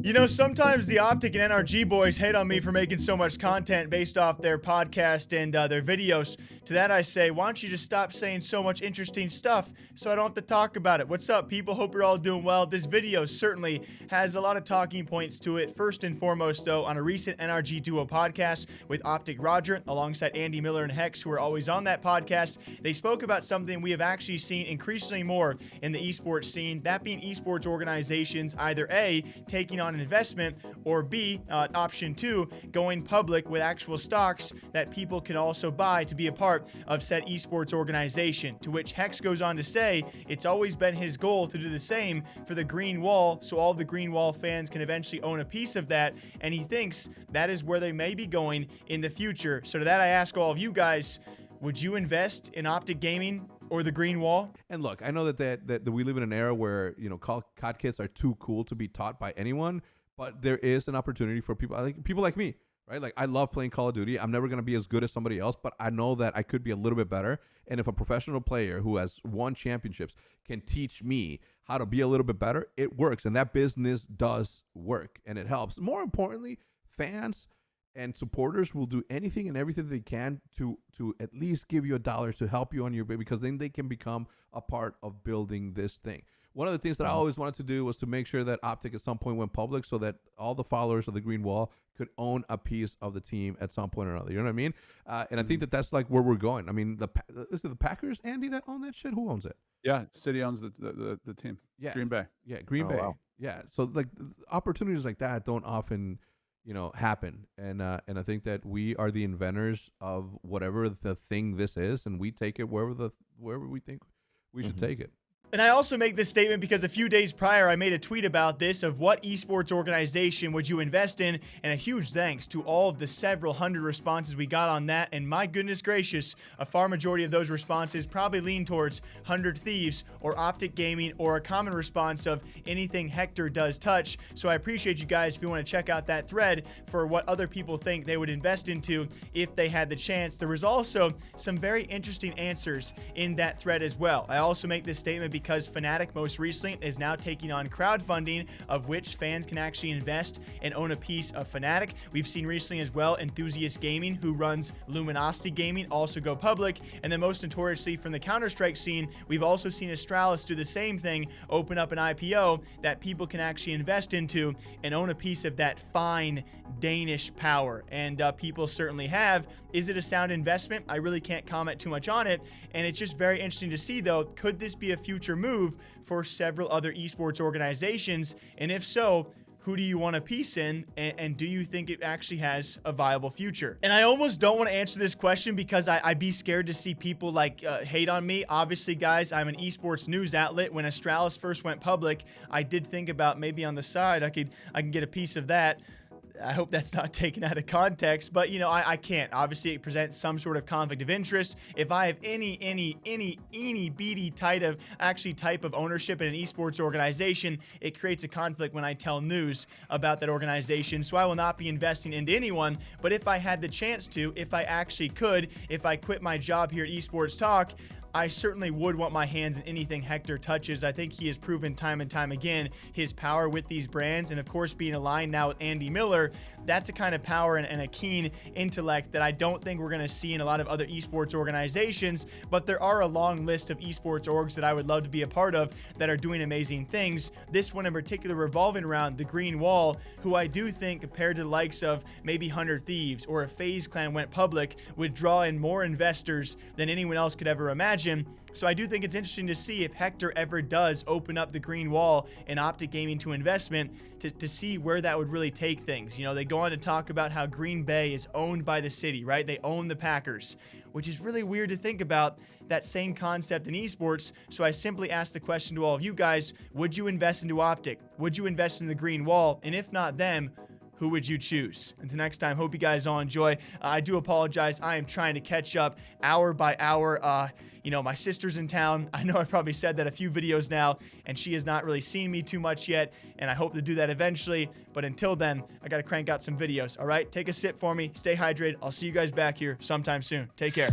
You know, sometimes the OpTic and NRG boys hate on me for making so much content based off their podcast and their videos. To that I say, why don't you just stop saying so much interesting stuff so I don't have to talk about it? What's up, people? Hope you're all doing well. This video certainly has a lot of talking points to it. First and foremost, though, on a recent NRG Duo podcast with OpTic Roger alongside Andy Miller and Hex, who are always on that podcast, they spoke about something we have actually seen increasingly more in the esports scene, that being esports organizations either A, taking on investment, or B, option 2, going public with actual stocks that people can also buy to be a part of said esports organization. To which Hex goes on to say it's always been his goal to do the same for the Green Wall, so all the Green Wall fans can eventually own a piece of that, and he thinks that is where they may be going in the future. So to that I ask all of you guys, would you invest in OpTic Gaming or the Green Wall? And look, I know that we live in an era where, you know, COD kits are too cool to be taught by anyone, but there is an opportunity for people like me, right? Like, I love playing Call of Duty. I'm never going to be as good as somebody else, but I know that I could be a little bit better. And if a professional player who has won championships can teach me how to be a little bit better, it works. And that business does work and it helps. More importantly, fans and supporters will do anything and everything they can to at least give you $1 to help you on your way, because then they can become a part of building this thing. One of the things that I always wanted to do was to make sure that OpTic at some point went public so that all the followers of the Green Wall could own a piece of the team at some point or another. You know what I mean? And I think that that's like where we're going. I mean, is it the Packers, Andy, that own that shit? Who owns it? Yeah, City owns the team. Yeah, Green Bay. Yeah, Green Bay. Wow. Yeah, so like opportunities like that don't often, you know, happen. And I think that we are the inventors of whatever the thing this is, and we take it wherever we think we should take it. And I also make this statement because a few days prior, I made a tweet about this of what esports organization would you invest in, and a huge thanks to all of the several hundred responses we got on that. And my goodness gracious, a far majority of those responses probably lean towards 100 Thieves or OpTic Gaming, or a common response of anything Hector does touch. So I appreciate you guys if you want to check out that thread for what other people think they would invest into if they had the chance. There was also some very interesting answers in that thread as well. I also make this statement because Fnatic most recently is now taking on crowdfunding, of which fans can actually invest and own a piece of Fnatic. We've seen recently as well Enthusiast Gaming, who runs Luminosity Gaming, also go public. And then most notoriously from the Counter-Strike scene, we've also seen Astralis do the same thing, open up an IPO that people can actually invest into and own a piece of that fine Danish power. And people certainly have. Is it a sound investment? I really can't comment too much on it. And it's just very interesting to see, though, could this be a future move for several other esports organizations? And if so, who do you want a piece in, and do you think it actually has a viable future? And I almost don't want to answer this question because I'd be scared to see people like hate on me. Obviously, guys, I'm an esports news outlet. When Astralis first went public, I did think about maybe on the side I can get a piece of that. I hope that's not taken out of context, but you know, I can't. Obviously, it presents some sort of conflict of interest. If I have any beady type of ownership in an esports organization, it creates a conflict when I tell news about that organization. So I will not be investing into anyone. But if I had the chance to, if I actually could, if I quit my job here at Esports Talk, I certainly would want my hands in anything Hector touches. I think he has proven time and time again his power with these brands, and of course being aligned now with Andy Miller, that's a kind of power and a keen intellect that I don't think we're going to see in a lot of other esports organizations. But there are a long list of esports orgs that I would love to be a part of that are doing amazing things. This one in particular revolving around the Green Wall, who I do think, compared to the likes of maybe 100 Thieves or if FaZe Clan went public, would draw in more investors than anyone else could ever imagine. So I do think it's interesting to see if Hector ever does open up the Green Wall and OpTic Gaming to investment, to see where that would really take things. You know, they go on to talk about how Green Bay is owned by the city, right? They own the Packers, which is really weird to think about that same concept in esports. So I simply ask the question to all of you guys, would you invest into OpTic? Would you invest in the Green Wall? And if not them, who would you choose? Until next time, hope you guys all enjoy. I do apologize. I am trying to catch up hour by hour. You know, my sister's in town. I know I've probably said that a few videos now, and she has not really seen me too much yet, and I hope to do that eventually. But until then, I got to crank out some videos, all right? Take a sip for me. Stay hydrated. I'll see you guys back here sometime soon. Take care.